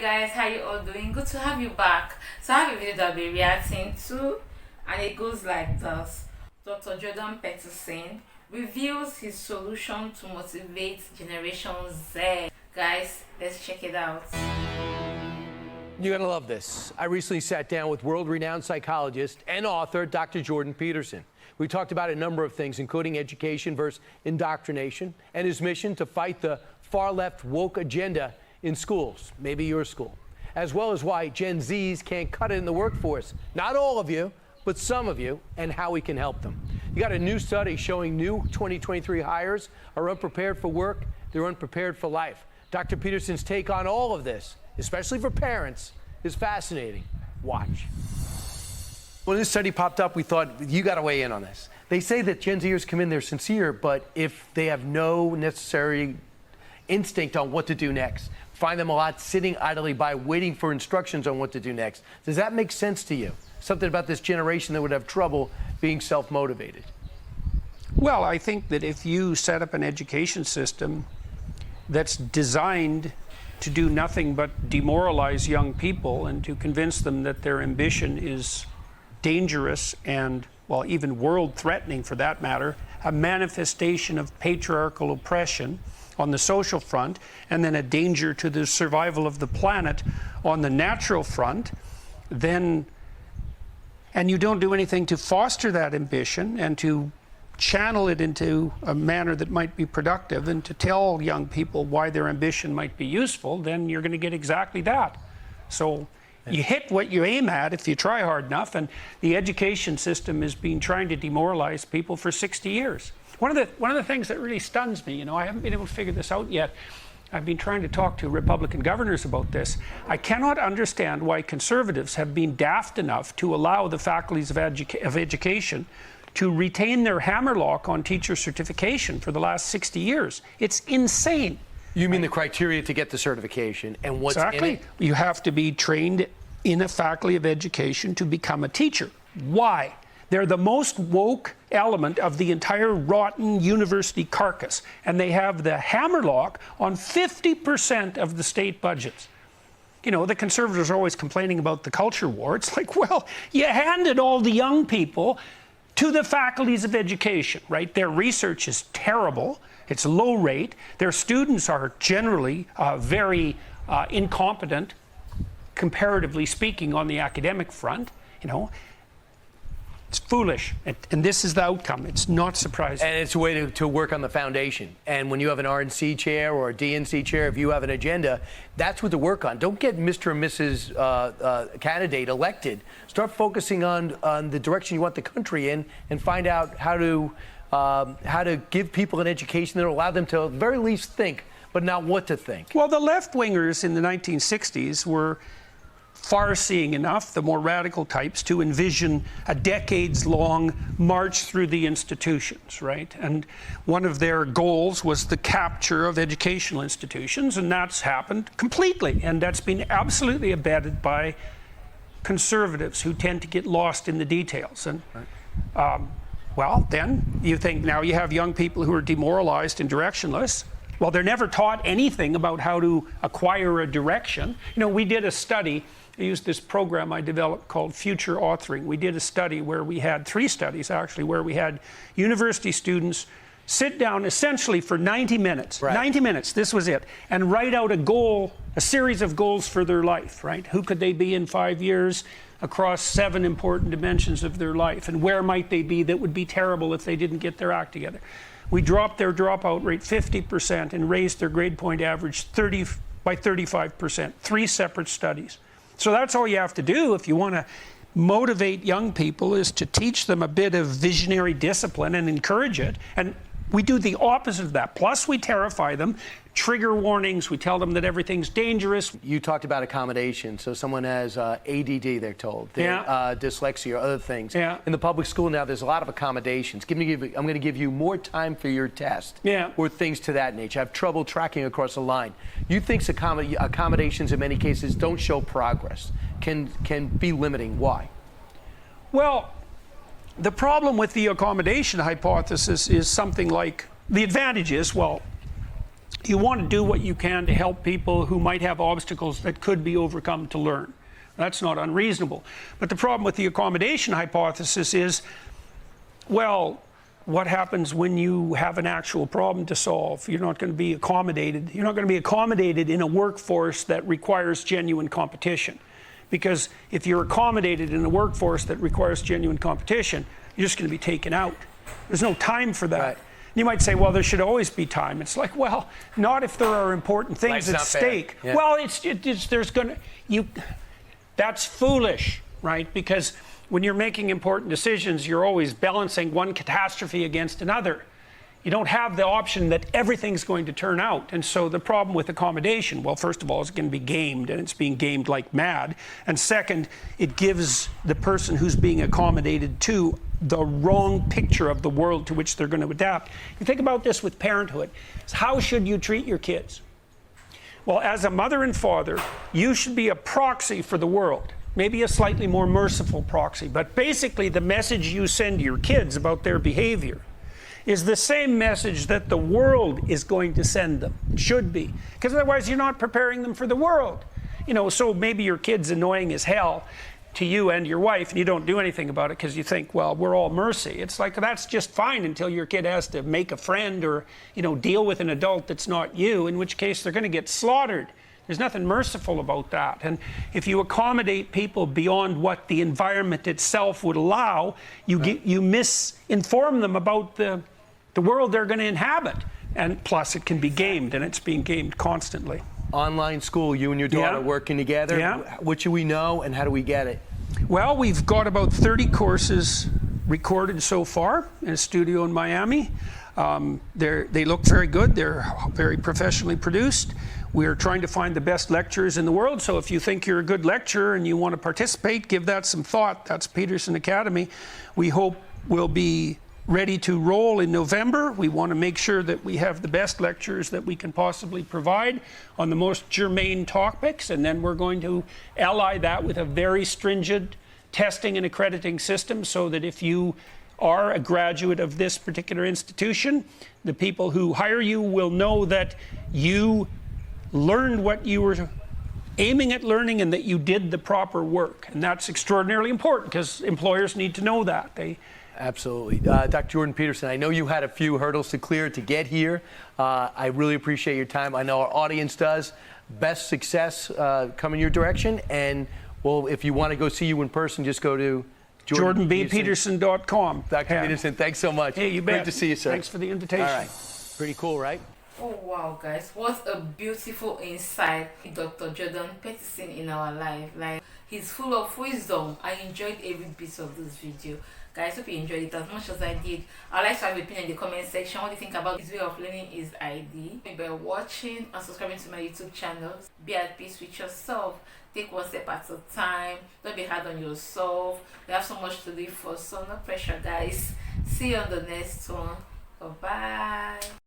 guys, how you all doing? Good to have you back. So I have a video that I'll be reacting to, and it goes like this. Dr. Jordan Peterson reveals his solution to motivate Generation Z. Guys, let's check it out. You're gonna love this. I recently sat down with world-renowned psychologist and author Dr. Jordan Peterson. We talked about a number of things, including education versus indoctrination, and his mission to fight the far-left woke agenda in schools, maybe your school, as well as why Gen Zs can't cut it in the workforce. Not all of you, but some of you, and how we can help them. You got a new study showing new 2023 hires are unprepared for work, they're unprepared for life. Dr. Peterson's take on all of this, especially for parents, is fascinating. Watch. When this study popped up, we thought, you got to weigh in on this. They say that Gen Zers come in, they're sincere, but if they have no necessary instinct on what to do next, find them a lot sitting idly by waiting for instructions on what to do next. Does that make sense to you? Something about this generation that would have trouble being self-motivated? Well, I think that if you set up an education system that's designed to do nothing but demoralize young people and to convince them that their ambition is dangerous and, well, even world-threatening for that matter, a manifestation of patriarchal oppression on the social front, and then a danger to the survival of the planet on the natural front, then, and you don't do anything to foster that ambition and to channel it into a manner that might be productive and to tell young people why their ambition might be useful, then you're going to get exactly that. So you hit what you aim at if you try hard enough, and the education system has been trying to demoralize people for 60 years. One of the things that really stuns me, I haven't been able to figure this out yet. I've been trying to talk to Republican governors about this. I cannot understand why conservatives have been daft enough to allow the faculties of education to retain their hammerlock on teacher certification for the last 60 years. It's insane. You mean the criteria to get the certification and what's exactly. in it? You have to be trained in a faculty of education to become a teacher. Why? They're the most woke element of the entire rotten university carcass, and they have the hammerlock on 50% of the state budgets. The conservatives are always complaining about the culture war. It's like, well, you handed all the young people to the faculties of education, right? Their research is terrible. It's low rate. Their students are generally very incompetent, comparatively speaking, on the academic front. It's foolish, and this is the outcome. It's not surprising. And it's a way to work on the foundation. And when you have an RNC chair or a DNC chair, if you have an agenda, that's what to work on. Don't get Mr. and Mrs. Candidate elected. Start focusing on the direction you want the country in, and find out how to give people an education that will allow them to at the very least think, but not what to think. Well, the left-wingers in the 1960s were far-seeing enough, the more radical types, to envision a decades-long march through the institutions, right? And one of their goals was the capture of educational institutions, and that's happened completely, and that's been absolutely abetted by conservatives who tend to get lost in the details. And well, then you think now you have young people who are demoralized and directionless. Well, they're never taught anything about how to acquire a direction. We did a study. I used this program I developed called Future Authoring. We did a study where we had 3 studies, actually, where we had university students sit down essentially for 90 minutes. Right. 90 minutes, this was it. And write out a goal, a series of goals for their life, right? Who could they be in 5 years across 7 important dimensions of their life? And where might they be that would be terrible if they didn't get their act together? We dropped their dropout rate 50% and raised their grade point average by 35%. 3 separate studies. So that's all you have to do if you want to motivate young people, is to teach them a bit of visionary discipline and encourage it. And we do the opposite of that. Plus, we terrify them. Trigger warnings. We tell them that everything's dangerous. You talked about accommodation. So someone has ADD, they're told, dyslexia or other things. Yeah. In the public school now, there's a lot of accommodations. I'm going to give you more time for your test. Yeah. Or things to that nature. I have trouble tracking across the line. You think accommodations in many cases don't show progress, can be limiting. Why? Well, the problem with the accommodation hypothesis is something like, the advantage is, well, You want to do what you can to help people who might have obstacles that could be overcome to learn. That's not unreasonable. But the problem with the accommodation hypothesis is, well, what happens when you have an actual problem to solve? You're not going to be accommodated. You're not going to be accommodated in a workforce that requires genuine competition. Because if you're accommodated in a workforce that requires genuine competition, you're just going to be taken out. There's no time for that. Right. You might say, well, there should always be time. It's like, well, not if there are important things at stake. Yeah. Well, that's foolish, right? Because when you're making important decisions, you're always balancing one catastrophe against another. You don't have the option that everything's going to turn out. And so the problem with accommodation, well, first of all, it's going to be gamed, and it's being gamed like mad. And second, it gives the person who's being accommodated to the wrong picture of the world to which they're going to adapt. You think about this with parenthood. How should you treat your kids? Well, as a mother and father, you should be a proxy for the world. Maybe a slightly more merciful proxy. But basically, the message you send to your kids about their behavior is the same message that the world is going to send them. It should be. Because otherwise, you're not preparing them for the world. You know, so maybe your kid's annoying as hell to you and your wife, and you don't do anything about it because you think, well, we're all mercy. It's like, that's just fine until your kid has to make a friend or, you know, deal with an adult that's not you, in which case they're going to get slaughtered. There's nothing merciful about that. And if you accommodate people beyond what the environment itself would allow, you misinform them about the world they're going to inhabit. And plus, it can be gamed, and it's being gamed constantly. Online school, you and your daughter working together. Yeah. What should we know, and how do we get it? Well, we've got about 30 courses recorded so far in a studio in Miami. They look very good. They're very professionally produced. We're trying to find the best lecturers in the world. So if you think you're a good lecturer and you want to participate, give that some thought. That's Peterson Academy. We hope we'll be ready to roll in November. We want to make sure that we have the best lecturers that we can possibly provide on the most germane topics, and then we're going to ally that with a very stringent testing and accrediting system so that if you are a graduate of this particular institution, the people who hire you will know that you learned what you were aiming at learning and that you did the proper work. And that's extraordinarily important because employers need to know that. Absolutely. Dr. Jordan Peterson, I know you had a few hurdles to clear to get here. I really appreciate your time. I know our audience does. Best success coming your direction. And, well, if you want to go see you in person, just go to JordanBPeterson.com. Dr. Peterson, thanks so much. Hey, you bet. Great to see you, sir. Thanks for the invitation. All right. Pretty cool, right? Oh wow, guys, what a beautiful insight Dr. Jordan Peterson in our life. Like, he's full of wisdom. I enjoyed every bit of this video. Guys, hope you enjoyed it as much as I did. I'd like to have your opinion in the comment section. What do you think about his way of learning his ID? By watching and subscribing to my YouTube channel. Be at peace with yourself. Take one step at a time. Don't be hard on yourself. You have so much to live for, so no pressure, guys. See you on the next one. Bye-bye.